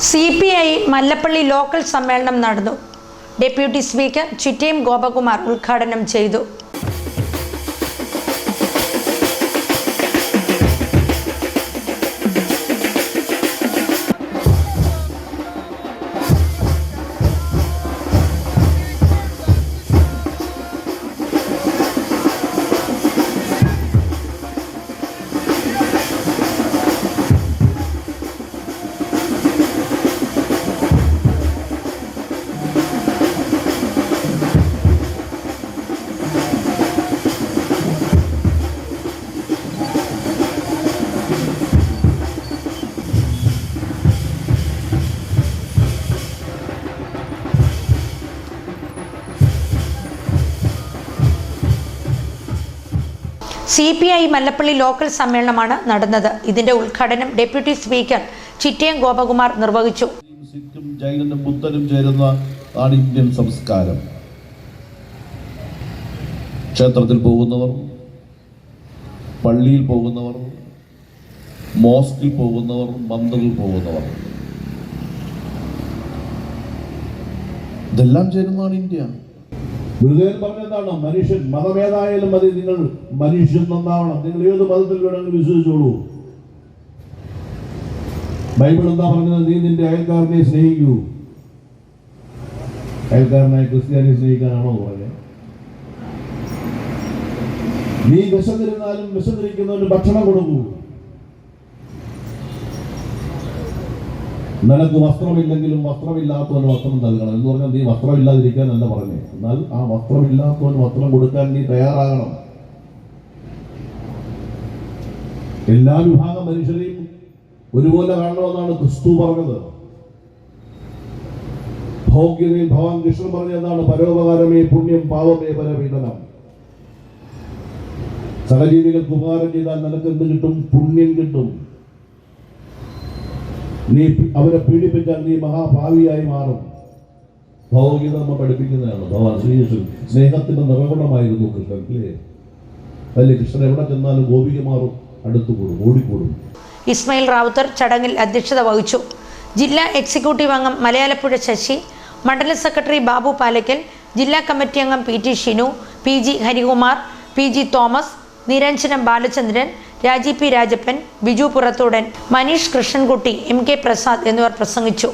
CPI Mallappally local സമ്മേളനം നടന്നു. Deputy speaker Chittayam Gopakumar ഉദ്ഘാടനം ചെയ്തു. CPI മല്ലപ്പള്ളി ലോക്കൽ സമ്മേളനമാണ് നടന്നത്. ഇതിന്റെ ഉദ്ഘാടനം ഡെപ്യൂട്ടി സ്പീക്കർ ചിറ്റയം ഗോപകുമാർ നിർവഹിച്ചു. സിഖും ജൈനനും ബുദ്ധനും ചേരുന്ന ഇന്ത്യൻ സംസ്കാരം. ക്ഷേത്രത്തിൽ പോകുന്നവർ, പള്ളിയിൽ പോകുന്നവർ, മോസ്കിൽ പോകുന്നവർ, മന്ദിറിൽ പോകുന്നവർ, ഇതെല്ലാം ചേരുന്നതാണ് ഇന്ത്യ. ഗുരുദേവൻ പറഞ്ഞതാണ്, മനുഷ്യൻ മതമേതായാലും മതി, നിങ്ങൾ മനുഷ്യൻ നന്നാവണം. നിങ്ങൾ ഏത് മതത്തിൽ വേണമെങ്കിലും വിശ്വസിച്ചോളൂ. ബൈബിൾ എന്താ പറഞ്ഞത്? നീ നിന്റെ അയൽക്കാരനെ സ്നേഹിക്കൂ. അയൽക്കാരനായ ക്രിസ്ത്യാനിയെ സ്നേഹിക്കാനാണോ പറഞ്ഞത്? നീ വിശന്നിരുന്നാലും വിശന്നിരിക്കുന്നവന് ഭക്ഷണം കൊടുക്കൂ. നിനക്ക് വസ്ത്രമില്ലെങ്കിലും വസ്ത്രമില്ലാത്തവന് വസ്ത്രം നൽകണം എന്ന് പറഞ്ഞാൽ നീ വസ്ത്രമില്ലാതിരിക്കാനല്ല പറഞ്ഞേ. എന്നാൽ ആ വസ്ത്രമില്ലാത്തവന് വസ്ത്രം കൊടുക്കാൻ നീ തയ്യാറാകണം. എല്ലാ വിഭാഗം മനുഷ്യരെയും ഒരുപോലെ കാണണമെന്നാണ് ക്രിസ്തു പറഞ്ഞത്. ഭോഗ്യതയിൽ ഭഗവാൻ കൃഷ്ണൻ പറഞ്ഞതാണ്, പരോപകാരമേ പുണ്യം, പാവമേ പരപീഡനം. സഹജീവികൾക്ക് ഉപകാരം ചെയ്താൽ നിനക്ക് എന്ത് കിട്ടും? പുണ്യം കിട്ടും. നീ അവരെ പീഡിപ്പിച്ചാൽ നീ മഹാഭാവിയായി മാറും. ഭഗവത്ഗീത നമ്മൾ പഠിപ്പിക്കുന്നതാണ്. ഭഗവാൻ ശ്രീകൃഷ്ണൻ സ്നേഹത്തിന്റെ നിറകുണമായിരുന്നു കൃഷ്ണൻ, അല്ലേ? അല്ലേ? കൃഷ്ണൻ എവിടെ ചെന്നാലും ഗോപികമാറും അടുത്തുകൂടും, ഓടിക്കൂടും. ഇസ്മായിൽ റാവുത്തർ ചടങ്ങിൽ അധ്യക്ഷത വഹിച്ചു. ജില്ലാ എക്സിക്യൂട്ടീവ് അംഗം മലയാലപ്പുഴ ശശി, മണ്ഡലം സെക്രട്ടറി ബാബു പാലക്കൽ, ജില്ലാ കമ്മിറ്റി അംഗം PG Shinu, PG Harikumar, PG Thomas, Niranjanam Balachandran, Raji P Rajappan, Biju Purathodan, Manish Krishnankutty, MK Prasad എന്നിവർ പ്രസംഗിച്ചു.